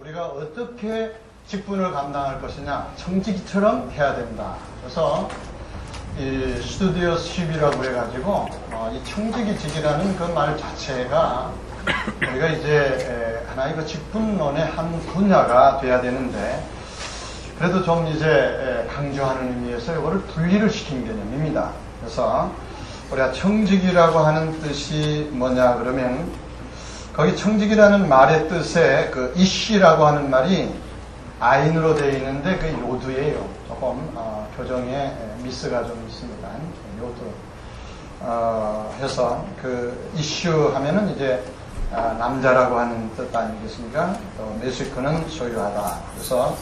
우리가 어떻게 직분을 감당할 것이냐, 청지기처럼 해야 된다. 그래서 이 스튜디오십이라고 해가지고 이 청지기직이라는 그 말 자체가 우리가 이제 하나의 그 직분론의 한 분야가 돼야 되는데, 그래도 좀 이제 강조하는 의미에서 이거를 분리를 시킨 개념입니다. 그래서 우리가 청직이라고 하는 뜻이 뭐냐 그러면, 거기 청직이라는 말의 뜻에 그 이쉬라고 하는 말이 아인으로 되어 있는데 그 요두예요. 조금 교정에 미스가 좀 있습니다. 요두. 해서 그 이슈 하면은 이제 남자라고 하는 뜻 아니겠습니까? 또 메시크는 소유하다. 그래서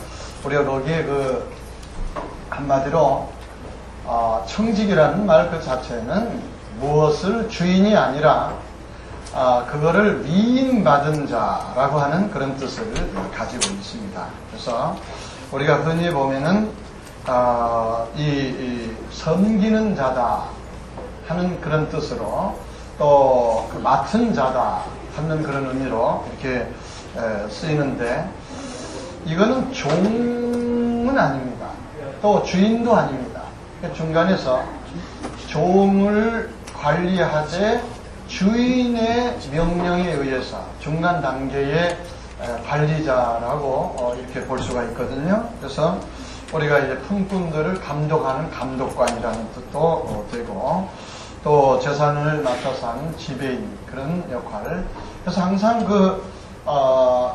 우리가 거기에 그 한마디로 청직이라는 말 그 자체는 무엇을 주인이 아니라 그거를 위임받은 자라고 하는 그런 뜻을 가지고 있습니다. 그래서 우리가 흔히 보면은 이 섬기는 자다 하는 그런 뜻으로, 또 그 맡은 자다 하는 그런 의미로 이렇게 쓰이는데, 이거는 종은 아닙니다. 또 주인도 아닙니다. 중간에서 종을 관리하되 주인의 명령에 의해서 중간 단계의 관리자라고 이렇게 볼 수가 있거든요. 그래서 우리가 이제 품꾼들을 감독하는 감독관이라는 뜻도 되고, 또 재산을 맡아서 하는 지배인 그런 역할. 그래서 항상 그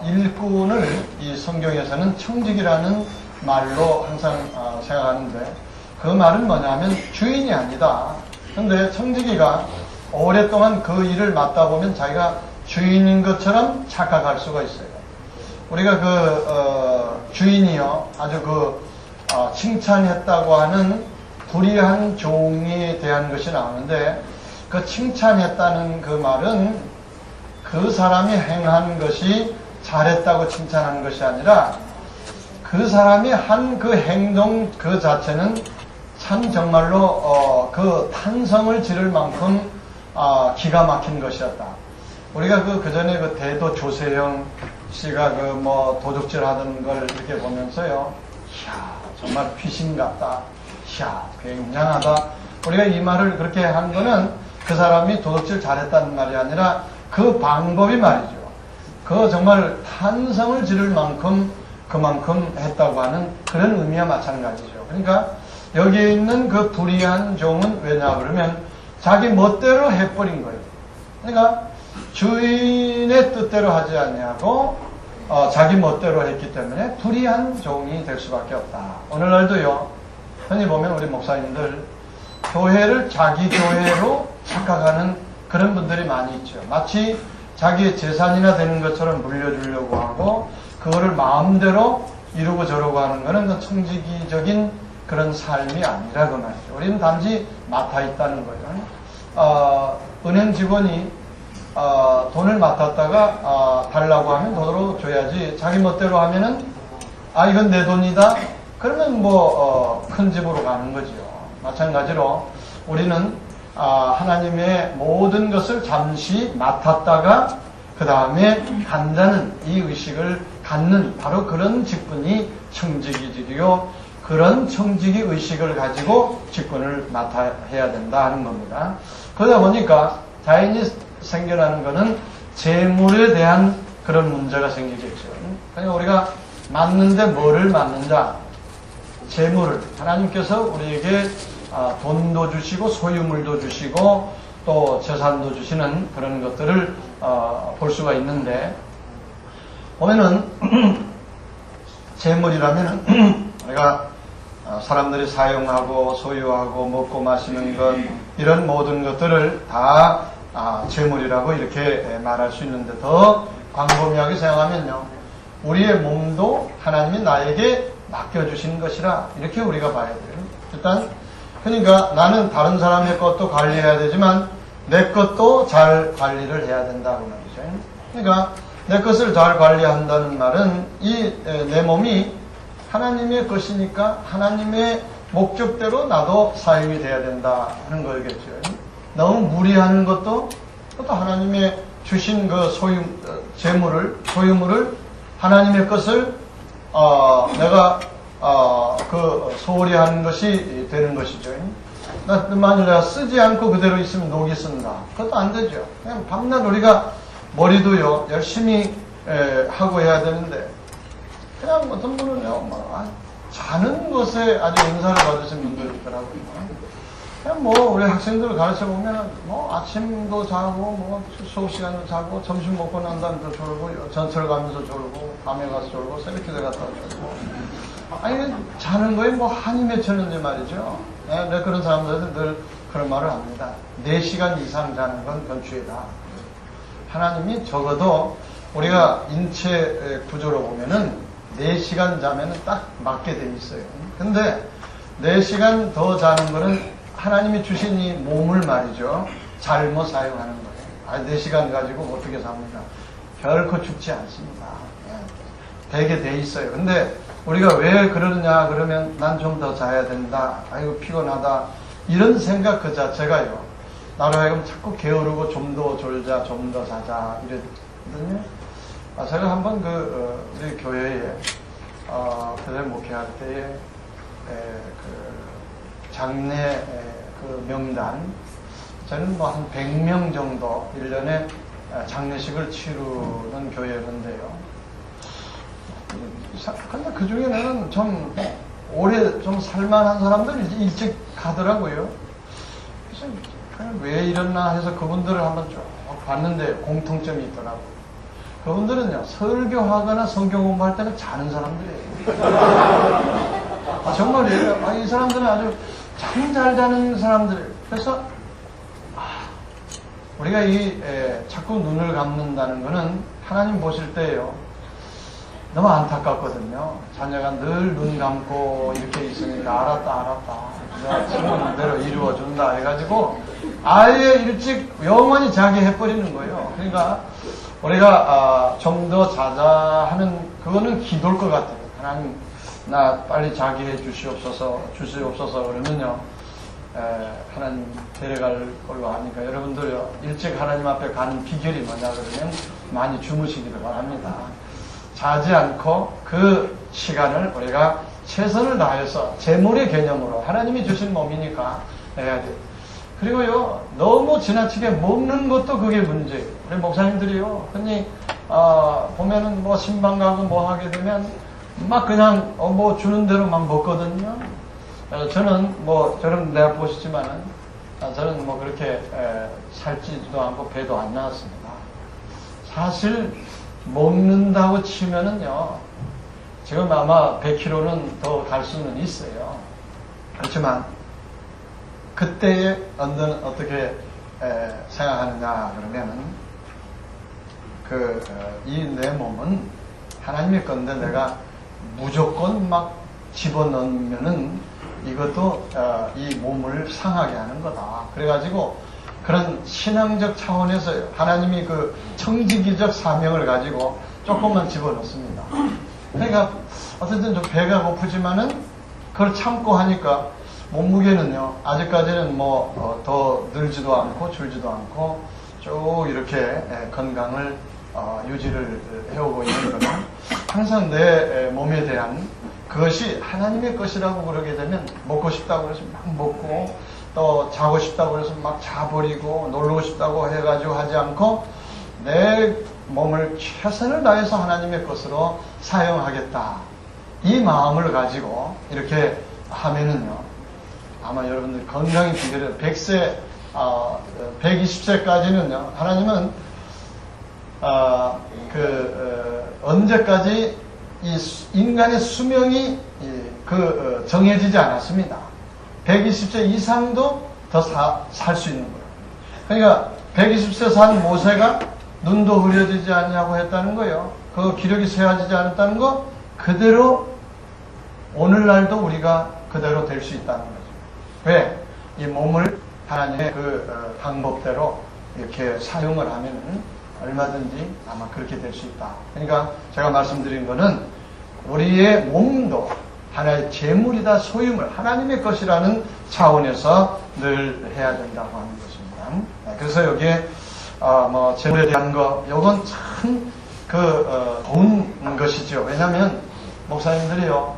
일꾼을 이 성경에서는 청직이라는 말로 항상 생각하는데, 그 말은 뭐냐면 주인이 아니다. 근데 청지기가 오랫동안 그 일을 맡다 보면 자기가 주인인 것처럼 착각할 수가 있어요. 우리가 그 주인이요 아주 칭찬했다고 하는 불의한 종에 대한 것이 나오는데, 그 칭찬했다는 그 말은 그 사람이 행한 것이 잘했다고 칭찬하는 것이 아니라, 그 사람이 한 그 행동 그 자체는 참 정말로 그 탄성을 지를 만큼 기가 막힌 것이었다. 우리가 그 전에 그 대도 조세형 씨가 도둑질 하던 걸 이렇게 보면서요, 이야 정말 귀신 같다, 이야 굉장하다. 우리가 이 말을 그렇게 한 거는 그 사람이 도둑질 잘했다는 말이 아니라 그 방법이 말이죠. 그 정말 탄성을 지를 만큼 그만큼 했다고 하는 그런 의미와 마찬가지죠. 그러니까 여기에 있는 그 불의한 종은 왜냐 그러면 자기 멋대로 해버린 거예요. 그러니까 주인의 뜻대로 하지 않냐고 자기 멋대로 했기 때문에 불의한 종이 될 수밖에 없다. 오늘날도요, 흔히 보면 우리 목사님들 교회를 자기 교회로 착각하는 그런 분들이 많이 있죠. 마치 자기의 재산이나 되는 것처럼 물려주려고 하고, 그거를 마음대로 이루고 저러고 하는 것은 그 청지기적인 그런 삶이 아니라 그 말이죠. 우리는 단지 맡아 있다는 거예요. 은행 직원이 돈을 맡았다가 달라고 하면 돈으로 줘야지, 자기 멋대로 하면은 이건 내 돈이다 그러면 큰 집으로 가는 거지요. 마찬가지로 우리는 하나님의 모든 것을 잠시 맡았다가 그 다음에 간다는 이 의식을 갖는 바로 그런 직분이 청지기직이요, 그런 청지기 의식을 가지고 직분을 맡아야 된다 하는 겁니다. 그러다 보니까 자연히 생겨나는 것은 재물에 대한 그런 문제가 생기겠죠. 그러니까 우리가 맡는데 뭐를 맡는다? 재물을. 하나님께서 우리에게 돈도 주시고 소유물도 주시고 또 재산도 주시는 그런 것들을 볼 수가 있는데, 보면은 재물이라면은 우리가 사람들이 사용하고 소유하고 먹고 마시는 것, 이런 모든 것들을 다 재물이라고 이렇게 말할 수 있는데, 더 광범위하게 생각하면요, 우리의 몸도 하나님이 나에게 맡겨주신 것이라 이렇게 우리가 봐야 돼요. 일단 그러니까 나는 다른 사람의 것도 관리해야 되지만 내 것도 잘 관리를 해야 된다고 말이죠. 그러니까 내 것을 잘 관리한다는 말은 이 내 몸이 하나님의 것이니까 하나님의 목적대로 나도 사용이 돼야 된다 하는 거겠죠. 너무 무리하는 것도 하나님의 주신 그 소유물을 하나님의 것을 내가 소홀히 하는 것이 되는 것이죠. 만일 내가 쓰지 않고 그대로 있으면 녹이 쓴다. 그것도 안 되죠. 그냥 밤낮 우리가 머리도요 열심히 하고 해야 되는데 그냥 어떤 분은요 자는 것에 아주 은사를 받으신 분들 있더라고요. 그냥 우리 학생들 가르쳐 보면 아침도 자고 수업 시간도 자고 점심 먹고 난 다음에 또 졸고 전철 가면서 졸고 밤에 가서 졸고 새벽기도 갔다 졸고 아니 자는 거에 한이 맺혔는지 말이죠. 네, 그런 사람들은 늘 그런 말을 합니다. 4시간 이상 자는 건 건축이다. 하나님이 적어도 우리가 인체 구조로 보면은 4시간 자면은 딱 맞게 돼 있어요. 근데 4시간 더 자는 거는 하나님이 주신 이 몸을 말이죠. 잘못 사용하는 거예요. 4시간 가지고 어떻게 삽니까? 결코 죽지 않습니다. 되게 돼 있어요. 근데 우리가 왜 그러느냐 그러면 난 좀 더 자야 된다. 아이고 피곤하다. 이런 생각 그 자체가요. 나로 하여금 자꾸 게으르고 좀 더 졸자, 좀 더 자자 이랬거든요. 제가 한번 우리 교회에 교회 목회할 때에 장례 명단 저는 한 100명 정도 1년에 장례식을 치르는 교회였는데요. 근데 그 중에는 좀 오래 좀 살만한 사람들 일찍 가더라고요. 그래서 그냥 왜 이랬나 해서 그분들을 한번 쭉 봤는데 공통점이 있더라고요. 그분들은요 설교하거나 성경 공부할 때는 자는 사람들이에요. 정말이에요. 이 사람들은 아주 참 잘 자는 사람들. 그래서 우리가 자꾸 눈을 감는다는 것은 하나님 보실 때예요. 너무 안타깝거든요. 자녀가 늘 눈 감고 이렇게 있으니까 알았다. 내가 지금 대로 이루어준다 해가지고 아예 일찍 영원히 자게 해버리는 거예요. 그러니까 우리가 좀 더 자자 하는 그거는 기도일 것 같아요. 하나님 나 빨리 자게 해 주시옵소서 그러면요 하나님 데려갈 걸로 하니까 여러분들요 일찍 하나님 앞에 가는 비결이 뭐냐 그러면 많이 주무시기를 바랍니다. 자지 않고 그 시간을 우리가 최선을 다해서 재물의 개념으로 하나님이 주신 몸이니까 해야 돼요. 그리고요 너무 지나치게 먹는 것도 그게 문제예요. 우리 목사님들이요 흔히 보면은 신방 가고 하게 되면 막 그냥 주는 대로 막 먹거든요. 저는 저는 내가 보시지만은 저는 그렇게 살지도 않고 배도 안 나왔습니다. 사실 먹는다고 치면은요 지금 아마 100kg는 더 갈 수는 있어요. 그렇지만 그때에 어떻게 생각하느냐 그러면은 이 내 몸은 하나님의 건데 내가 무조건 막 집어넣으면은 이것도 이 몸을 상하게 하는 거다. 그래가지고 그런 신앙적 차원에서 하나님이 청지기적 사명을 가지고 조금만 집어넣습니다. 그러니까 어쨌든 좀 배가 고프지만은 그걸 참고 하니까 몸무게는요 아직까지는 더 늘지도 않고 줄지도 않고 쭉 이렇게 건강을 유지를 해오고 있는 거는 항상 내 몸에 대한 그것이 하나님의 것이라고 그러게 되면 먹고 싶다고 해서 막 먹고 또 자고 싶다고 해서 막 자버리고 놀고 싶다고 해가지고 하지 않고 내 몸을 최선을 다해서 하나님의 것으로 사용하겠다. 이 마음을 가지고 이렇게 하면은요 아마 여러분들 건강이 비결이 100세 120세까지는요 하나님은 언제까지 이 인간의 수명이 정해지지 않았습니다. 120세 이상도 더 살 수 있는 거예요. 그러니까 120세 산 모세가 눈도 흐려지지 않냐고 했다는 거예요. 그 기력이 쇠해지지 않았다는 거 그대로 오늘날도 우리가 그대로 될 수 있다는 거죠. 왜? 이 몸을 하나님의 방법대로 이렇게 사용을 하면은 얼마든지 아마 그렇게 될 수 있다. 그러니까 제가 말씀드린 거는 우리의 몸도 하나의 재물이다, 소유물, 하나님의 것이라는 차원에서 늘 해야 된다고 하는 것입니다. 그래서 여기에 재물에 대한 거, 이건 참 좋은 것이죠. 왜냐하면 목사님들이요,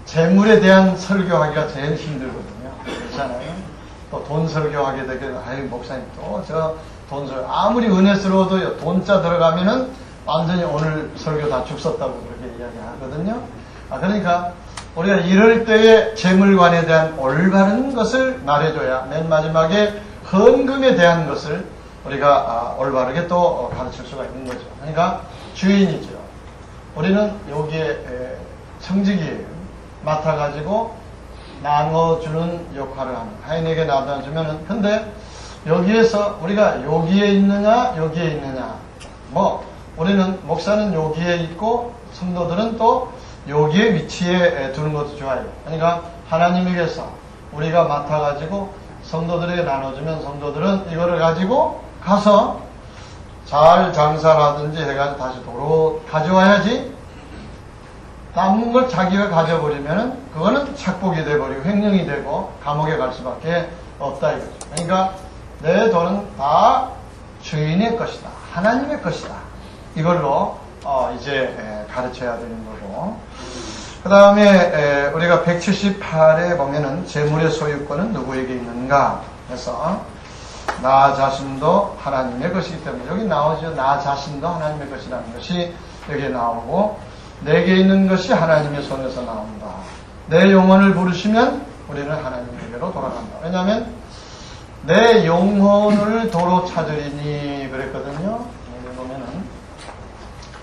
재물에 대한 설교하기가 제일 힘들거든요. 그렇잖아요. 또 돈 설교하게 되게, 아유, 목사님 또 돈 설교, 아무리 은혜스러워도요, 돈자 들어가면은 완전히 오늘 설교 다 죽었다고 그렇게 이야기하거든요. 그러니까 우리가 이럴 때에 재물관에 대한 올바른 것을 말해줘야 맨 마지막에 헌금에 대한 것을 우리가 올바르게 또 가르칠 수가 있는 거죠. 그러니까 주인이죠. 우리는 여기에 청직이에요. 맡아가지고 나눠주는 역할을 하는, 하인에게 나눠주면은, 근데 여기에서 우리가 여기에 있느냐 여기에 있느냐, 우리는 목사는 여기에 있고 성도들은 또 여기에 위치에 두는 것도 좋아요. 그러니까 하나님에게서 우리가 맡아가지고 성도들에게 나눠주면 성도들은 이거를 가지고 가서 잘 장사라든지 해가지고 다시 도로 가져와야지, 남은 걸 자기가 가져버리면은 그거는 착복이 돼버리고 횡령이 되고 감옥에 갈 수밖에 없다 이거죠. 그러니까 내 돈은 다 주인의 것이다, 하나님의 것이다, 이걸로 이제 가르쳐야 되는 거고, 그 다음에 우리가 178에 보면은 재물의 소유권은 누구에게 있는가 해서 나 자신도 하나님의 것이기 때문에 여기 나오죠. 나 자신도 하나님의 것이라는 것이 여기에 나오고, 내게 있는 것이 하나님의 손에서 나온다. 내 영혼을 부르시면 우리는 하나님에게로 돌아간다. 왜냐하면 내 영혼을 도로 찾으리니 그랬거든요. 여기 보면은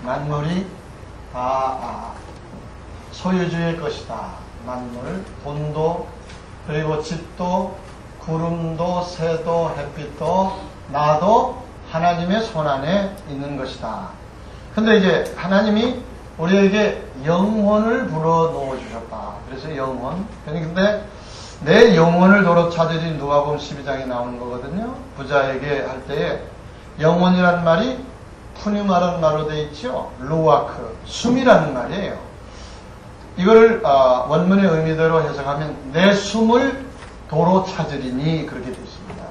만물이 다 소유주의 것이다. 만물, 돈도, 그리고 집도, 구름도, 새도, 햇빛도, 나도 하나님의 손 안에 있는 것이다. 근데 이제 하나님이 우리에게 영혼을 불어 넣어 주셨다. 그래서 영혼. 근데 내 영혼을 도로 찾으리 누가복음 12장에 나오는 거거든요. 부자에게 할 때에 영혼이라는 말이 푸뉴마라는 말로 되어 있죠. 루아크, 숨이라는 말이에요. 이거를 원문의 의미대로 해석하면 내 숨을 도로 찾으리니 그렇게 되어 있습니다.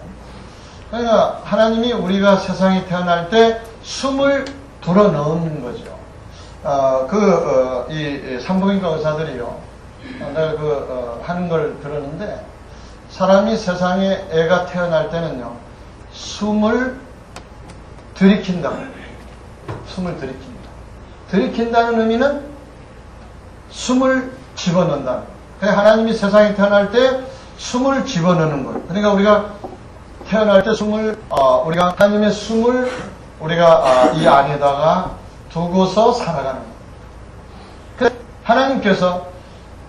그러니까 하나님이 우리가 세상에 태어날 때 숨을 불어 넣는 거죠. 이 산부인과 의사들이요, 내가 하는 걸 들었는데, 사람이 세상에 애가 태어날 때는요, 숨을 들이킨다. 숨을 들이킨다. 들이킨다는 의미는 숨을 집어넣는다는 거예요. 그래서 하나님이 세상에 태어날 때 숨을 집어넣는 거예요. 그러니까 우리가 태어날 때 우리가 하나님의 숨을 우리가 이 안에다가 두고서 살아가는 거예요. 그래서 하나님께서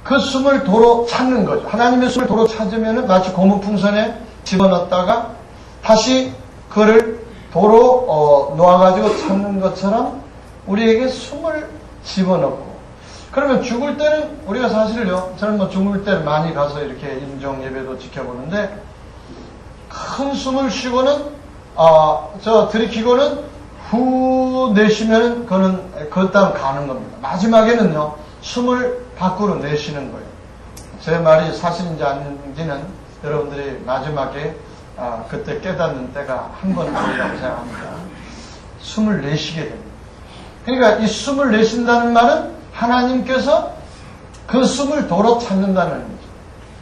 그 숨을 도로 찾는 거죠. 하나님의 숨을 도로 찾으면 마치 고무풍선에 집어넣었다가 다시 그를 도로 놓아가지고 찾는 것처럼 우리에게 숨을 집어넣고, 그러면 죽을 때는 우리가 사실요, 저는 죽을 때 많이 가서 이렇게 임종 예배도 지켜보는데, 큰 숨을 쉬고는 들이키고는 후 내쉬면 그거는 그다음 가는 겁니다. 마지막에는요, 숨을 밖으로 내쉬는 거예요. 제 말이 사실인지 아닌지는 여러분들이 마지막에 그때 깨닫는 때가 한 번 보이라고 생각합니다. 숨을 내쉬게 됩니다. 그러니까 이 숨을 내쉰다는 말은 하나님께서 그 숨을 도로 찾는다는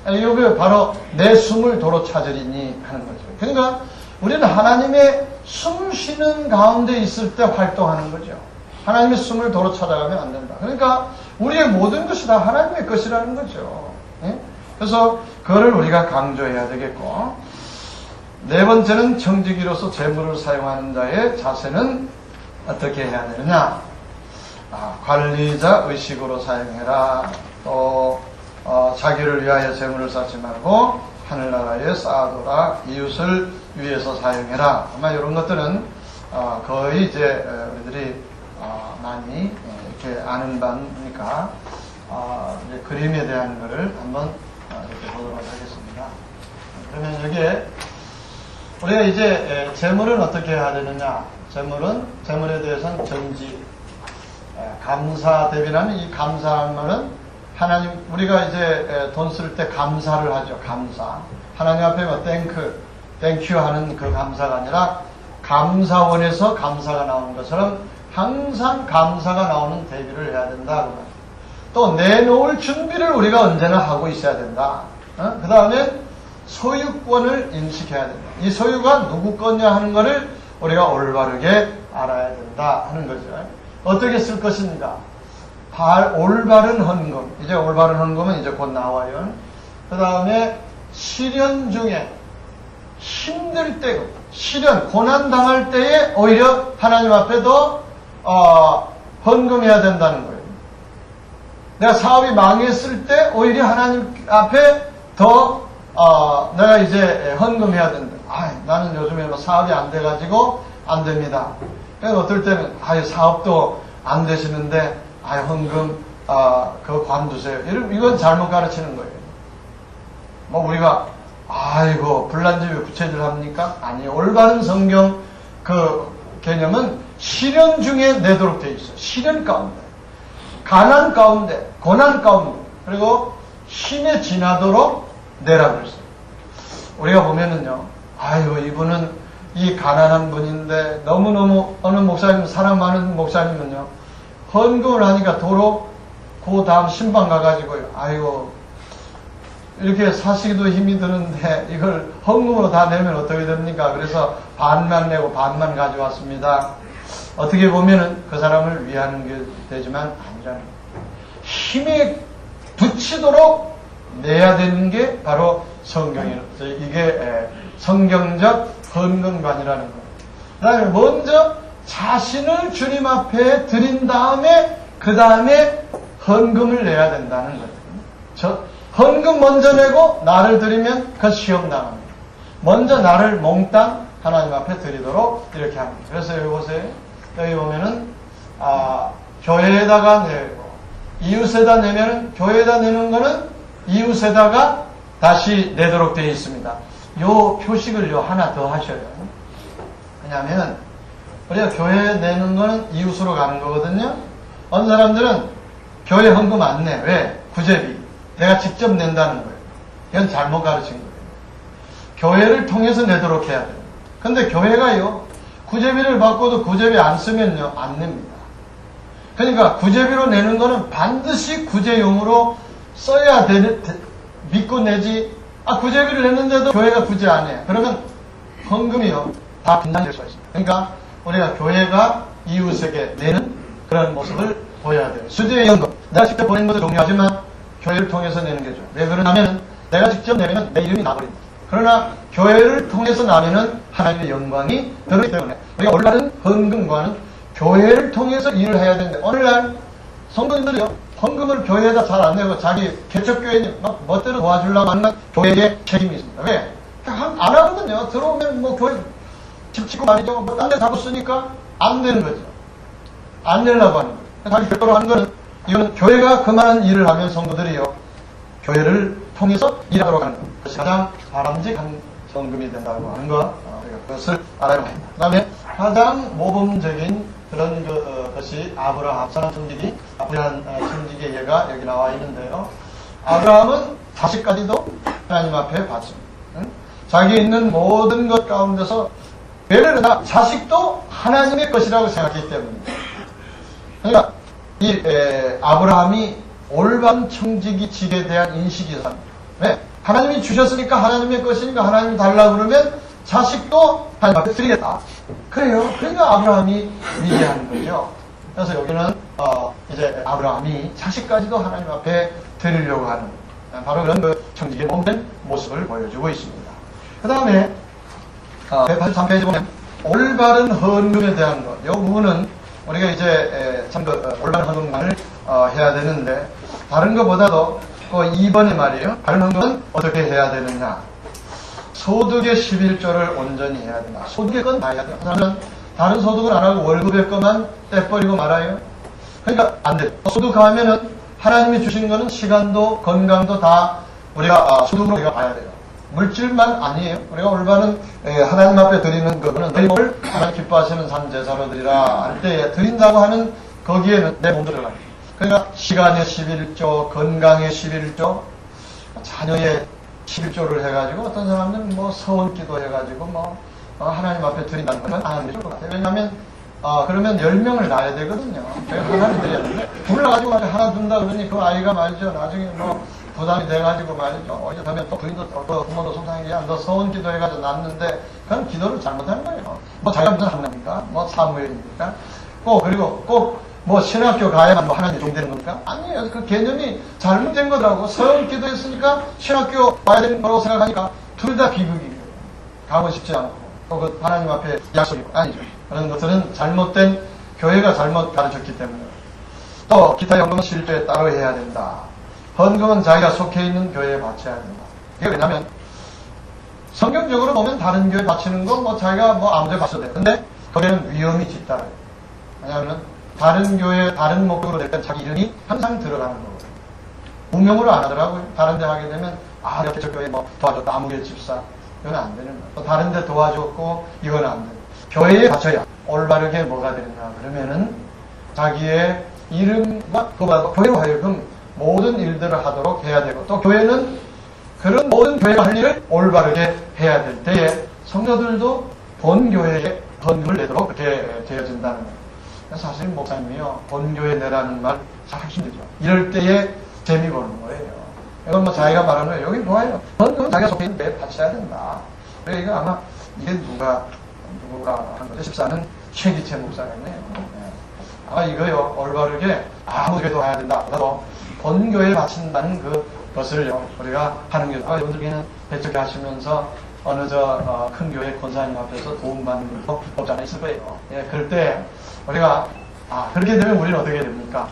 거죠. 이게 바로 내 숨을 도로 찾으리니 하는 거죠. 그러니까 우리는 하나님의 숨 쉬는 가운데 있을 때 활동하는 거죠. 하나님의 숨을 도로 찾아가면 안 된다. 그러니까 우리의 모든 것이 다 하나님의 것이라는 거죠. 그래서 그거를 우리가 강조해야 되겠고, 네 번째는 청지기로서 재물을 사용하는 자의 자세는 어떻게 해야 되느냐. 관리자 의식으로 사용해라. 또 자기를 위하여 재물을 쌓지 말고 하늘나라에 쌓아둬라. 이웃을 위해서 사용해라. 아마 이런 것들은 거의 이제 우리들이 많이 이렇게 아는 바니까 이제 그림에 대한 것을 한번 이렇게 보도록 하겠습니다. 그러면 여기에 우리가 이제 재물은 어떻게 해야 되느냐. 재물에 대해서는 전지, 감사 대비라는 이 감사한 말은 하나님, 우리가 이제 돈 쓸 때 감사를 하죠. 감사. 하나님 앞에 땡큐 하는 그 감사가 아니라 감사원에서 감사가 나오는 것처럼 항상 감사가 나오는 대비를 해야 된다. 또 내놓을 준비를 우리가 언제나 하고 있어야 된다. 그 다음에 소유권을 인식해야 된다. 이 소유가 누구 거냐 하는 것을 우리가 올바르게 알아야 된다 하는 거죠. 어떻게 쓸 것인가? 올바른 헌금. 이제 올바른 헌금은 이제 곧 나와요. 그 다음에 시련 중에 힘들 때, 시련, 고난 당할 때에 오히려 하나님 앞에 더 헌금해야 된다는 거예요. 내가 사업이 망했을 때 오히려 하나님 앞에 더 내가 이제 헌금해야 된다. 나는 요즘에 뭐 사업이 안 돼가지고 안 됩니다. 그래서 어떨 때는 사업도 안 되시는데 헌금 그거 관두세요. 이건 잘못 가르치는 거예요. 뭐 우리가 불난지 왜 부채질 합니까? 아니, 올바른 성경 그 개념은 시련 중에 내도록 되어 있어요. 시련 가운데, 가난 가운데, 고난 가운데, 그리고 힘에 지나도록 내라 그랬어요. 우리가 보면은요, 이분은 이 가난한 분인데 너무너무 어느 목사님, 사랑 많은 목사님은요, 헌금을 하니까 도로 그 다음 신방 가가지고요, 이렇게 사시기도 힘이 드는데 이걸 헌금으로 다 내면 어떻게 됩니까? 그래서 반만 내고 반만 가져왔습니다. 어떻게 보면은 그 사람을 위하는 게 되지만 아니라는 거예요. 힘에 붙이도록 내야 되는 게 바로 성경이에요. 이게 성경적 헌금관이라는 거예요. 그 다음에 먼저 자신을 주님 앞에 드린 다음에 그 다음에 헌금을 내야 된다는 거예요. 헌금 먼저 내고 나를 드리면 그 시험 당합니다. 먼저 나를 몽땅 하나님 앞에 드리도록 이렇게 합니다. 그래서 여기 보세요. 여기 보면은 교회에다가 내고 이웃에다 내면은 교회에다 내는 거는 이웃에다가 다시 내도록 되어 있습니다. 요 표식을 하나 더 하셔요. 왜냐하면 우리가 교회에 내는 거는 이웃으로 가는 거거든요. 어느 사람들은 교회 헌금 안 내. 왜? 구제비. 내가 직접 낸다는 거예요. 이건 잘못 가르친 거예요. 교회를 통해서 내도록 해야 돼요. 근데 교회가요, 구제비를 받고도 구제비 안 쓰면요, 안 냅니다. 그러니까 구제비로 내는 거는 반드시 구제용으로 써야 믿고 내지, 구제비를 냈는데도 교회가 구제 안 해. 그러면 헌금이요, 다 빈장될 수가 있습니다. 그러니까 우리가 교회가 이웃에게 내는 그런 모습을 보여야 돼요. 수제의 헌금. 내가 직접 보낸 것도 중요하지만 교회를 통해서 내는 게 좋아요. 왜 그러냐면 내가 직접 내면 내 이름이 나버립니다. 그러나 교회를 통해서 나면은 하나님의 영광이 들어오기 때문에 우리가 올바른 헌금과는 교회를 통해서 일을 해야 되는데 오늘날 성도님들이요, 헌금을 교회에다 잘 안 내고 자기 개척교회니 막 멋대로 도와주려고 하는 교회의 책임이 있습니다. 왜? 안 하거든요. 들어오면 뭐 교회 집 짓고 말이죠. 뭐 딴 데 자꾸 쓰니까 안 되는 거죠. 안 내려고 하는 거예요. 자기 별도로 하는 거는 이거는 교회가 그만한 일을 하면 성도들이요, 교회를 통해서 일하도록 하는 것이 가장 바람직한 헌금이 된다고 하는 것, 그것을 알아야 합니다. 그 다음에 가장 모범적인 그런 것이 아브라함, 사람 천직이, 아브라함 천직의 예가 여기 나와 있는데요. 아브라함은 자식까지도 하나님 앞에 바칩니다. 자기 있는 모든 것 가운데서 왜냐하면 자식도 하나님의 것이라고 생각했기 때문입니다. 그러니까 이 아브라함이 올바른 청지기직에 대한 인식이 있습니다. 왜? 하나님이 주셨으니까 하나님의 것이니까 하나님이 달라고 그러면 자식도 하나님 앞에 드리겠다. 그래요. 그러니까 아브라함이 위대한 거죠. 그래서 여기는 이제 아브라함이 자식까지도 하나님 앞에 드리려고 하는 바로 그런 그 청지기의 몸된 모습을 보여주고 있습니다. 그 다음에 183페이지 보면 올바른 헌금에 대한 것. 이 부분은 우리가 이제 참 올바른 헌금만을 해야 되는데 다른 것보다도 2번의 말이에요. 바른 헌금은 어떻게 해야 되느냐. 소득의 11조를 온전히 해야 된다. 소득의 건 다 해야 된다. 사람은 다른 소득을 안 하고 월급의 것만 떼버리고 말아요. 그러니까 안 돼요. 소득하면은 하나님이 주신 거는 시간도 건강도 다 우리가 소득으로 우리가 봐야 돼요. 물질만 아니에요. 우리가 올바른 하나님 앞에 드리는 그거는 내 몸을 하나님 기뻐하시는 산 제사로 드리라 할 때 드린다고 하는 거기에는 내 몸도 들어가요. 그러니까 시간의 11조, 건강의 11조, 자녀의 11조를 해가지고 어떤 사람들은 뭐 서원기도 해가지고 뭐 하나님 앞에 드린다는 것은 안 해줄 것 같아요. 왜냐하면 그러면 10명을 낳아야 되거든요. 하나를 드려야 되는데 둘을 가지고 하나 둔다 그러니 그 아이가 말이죠. 나중에 뭐 부담이 돼가지고 말이죠. 어제 되면 또 부인도 부모도 속상하게 너 서원 기도해가지고 낳는데 그건 기도를 잘못한 거예요. 뭐 자기가 무슨 하나님입니까? 뭐 사무엘입니까? 그리고 꼭 뭐 신학교 가야만 뭐 하나님 종되는 겁니까? 아니에요. 그 개념이 잘못된 거더라고. 서원 기도했으니까 신학교 와야 되는 거라고 생각하니까 둘 다 비극이에요. 가고 싶지 않고 또 그 하나님 앞에 약속이고 아니죠. 그런 것들은 잘못된 교회가 잘못 가르쳤기 때문에. 또 기타 연금은 실제에 따로 해야 된다. 헌금은 자기가 속해 있는 교회에 바쳐야 된다. 이게 왜냐면 성경적으로 보면 다른 교회 바치는 거 뭐 자기가 뭐 아무 데 바쳐도 돼. 근데 거기에는 위험이 뒤따라요. 왜냐하면 다른 교회 다른 목적으로 될 때 자기 이름이 항상 들어가는 거거든요. 무명으로 안 하더라고요. 다른 데 하게 되면 이렇게 저 교회 뭐 도와줬다 아무개 집사 이건 안 되는 거예요. 또 다른 데 도와줬고 이건 안 돼요. 교회에 바쳐야 올바르게 뭐가 되는가 그러면은 자기의 이름과 그보다 교회로 하여금 모든 일들을 하도록 해야 되고 또 교회는 그런 모든 교회가 할 일을 올바르게 해야 될 때에 성도들도 본교회에 헌금을 내도록 그렇게 되어진다는 거예요. 사실 목사님이요 본교회 내라는 말 잘 힘들죠. 이럴 때에 재미 보는 거예요. 이건 뭐 자기가 말하는 거예요. 여기 뭐예요? 헌금은 자기가 속해 있는 데 바쳐야 된다. 그래 이거 아마 이게 누가 한 거죠? 14는 최기채 목사였네요. 아마 이거요 올바르게 아무 교회도 가야 된다. 나도 본교회에 바친다는 그것을요 우리가 하는 게 여러분들께는 배척해 하시면서 어느 큰 교회 권사님 앞에서 도움받는 것도 없지 않아 있을 거예요. 예, 그럴 때 우리가 그렇게 되면 우리는 어떻게 됩니까?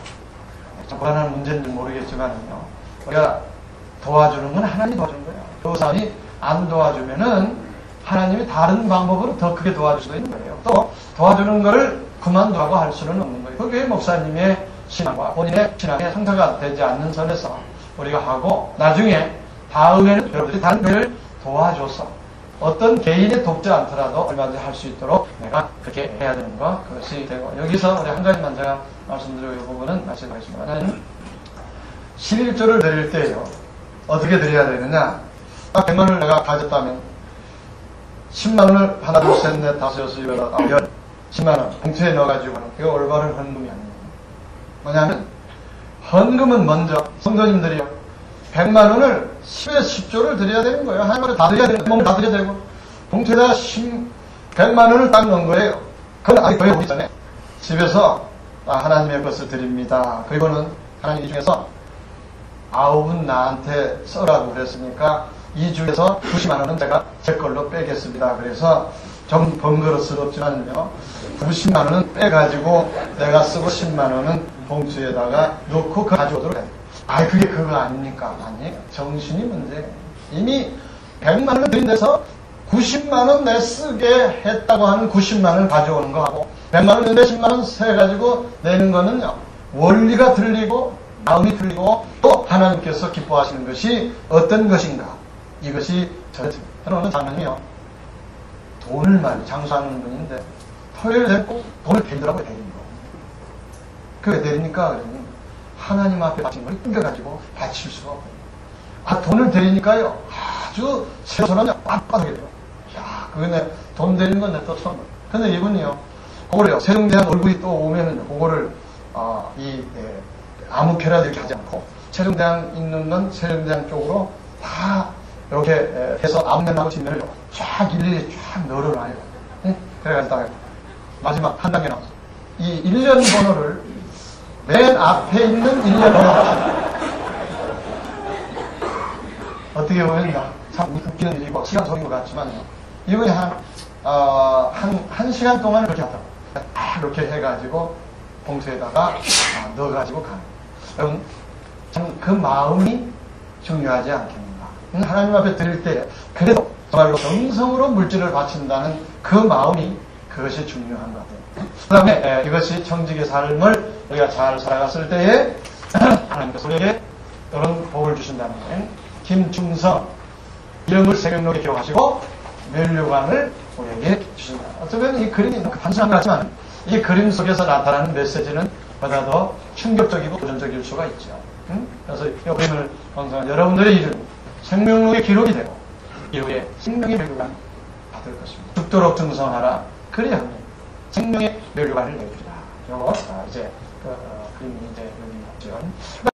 좀 불안한 문제인지 모르겠지만요. 우리가 도와주는 건 하나님이 도와주는 거예요. 그 사람이 안 도와주면은 하나님이 다른 방법으로 더 크게 도와줄 수도 있는 거예요. 또 도와주는 거를 그만두라고 할 수는 없는 거예요. 그게 목사님의 신앙과 본인의 신앙에 상처가 되지 않는 선에서 우리가 하고 나중에 다음에는 여러분들이 다른 교회를 도와줘서 어떤 개인에 돕지 않더라도 얼마든지 할 수 있도록 내가 그렇게 해야 되는 거 그것이 되고 여기서 우리 한 가지만 제가 말씀드리고 이 부분은 말씀하겠습니다. 하나는 11조를 드릴 때요 어떻게 드려야 되느냐 100만원을 내가 가졌다면 10만원을 하나 둘 셋 넷 다섯 여섯 일곱 여덟 열 10만원 봉투에 넣어가지고 그거 올바른 헌금이 아닙니다. 뭐냐면 헌금은 먼저 성도님들이요 100만원을 10에 10조를 드려야 되는 거예요. 하나님을 다 드려야 되는 몸을 다 드려야 되고 봉투에다 100만원을 딱 넣은 거예요. 그건 아직 거의 오기 전에 집에서 하나님의 것을 드립니다. 그리고는 하나님 이 중에서 9은 나한테 써라고 그랬으니까 이 중에서 90만원은 제가 제 걸로 빼겠습니다. 그래서 좀 번거롭지만요 90만원은 빼가지고 내가 쓰고 10만원은 봉투에다가 넣고 가져오도록 해요. 그게 그거 아닙니까? 아니에요. 정신이 문제예요. 이미 100만원을 드린 데서 90만원 내 쓰게 했다고 하는 90만원을 가져오는 거하고 100만원 내 10만원 세가지고 내는 거는요 원리가 틀리고 마음이 틀리고 또 하나님께서 기뻐하시는 것이 어떤 것인가 이것이 저였습니다. 저는 장면이요 돈을 많이 장수하는 분인데 토요일 됐고 돈을 대리더라고요. 대리는 거. 그게 대리니까 그러니 하나님 앞에 바친 걸 끊겨가지고 바칠 수가 없어요. 돈을 대리니까요 아주 세선하면 빡빡하게 돼요. 그거네 돈 대리는 건 내 또 처음 봐요. 근데 이분이요 그거를요 세종대왕 얼굴이 또 오면은 그거를 아무 캐라도 이렇게 하지 않고 세종대왕 있는 건 세종대왕 쪽으로 다 이렇게 해서 앞면하고 뒷면을 쫙 일일이 쫙 널어놔요. 그래가지고 딱 마지막 한 단계 나왔어. 이 1년 번호를 맨 앞에 있는 1년 번호 어떻게 보면 참 웃기는 일이고 시간 속인 것 같지만요. 이분이 한 시간 동안 그렇게 하더라고요. 이렇게 해가지고 봉투에다가 넣어가지고 가는. 여러분 참 그 마음이 중요하지 않겠는가. 하나님 앞에 드릴 때 그래도 정말로 정성으로 물질을 바친다는 그 마음이 그것이 중요한 것 같아요. 그 다음에 이것이 청직의 삶을 우리가 잘 살아갔을 때에 하나님께서 우리에게 이런 복을 주신다는 거예요. 김충성 이름을 생명록에 기록하시고 면류관을 우리에게 주신다. 어쩌면 이 그림이 단순한 것 같지만 이 그림 속에서 나타나는 메시지는 보다 더 충격적이고 도전적일 수가 있죠. 그래서 이 그림을 방송한 여러분들의 이름 생명록에 기록이 되고 이후에 생명의 면류관 받을 것입니다. 죽도록 등성하라. 그리하면 생명의 멸류관을 내리라. 이제 그림이 이제 여기 있죠.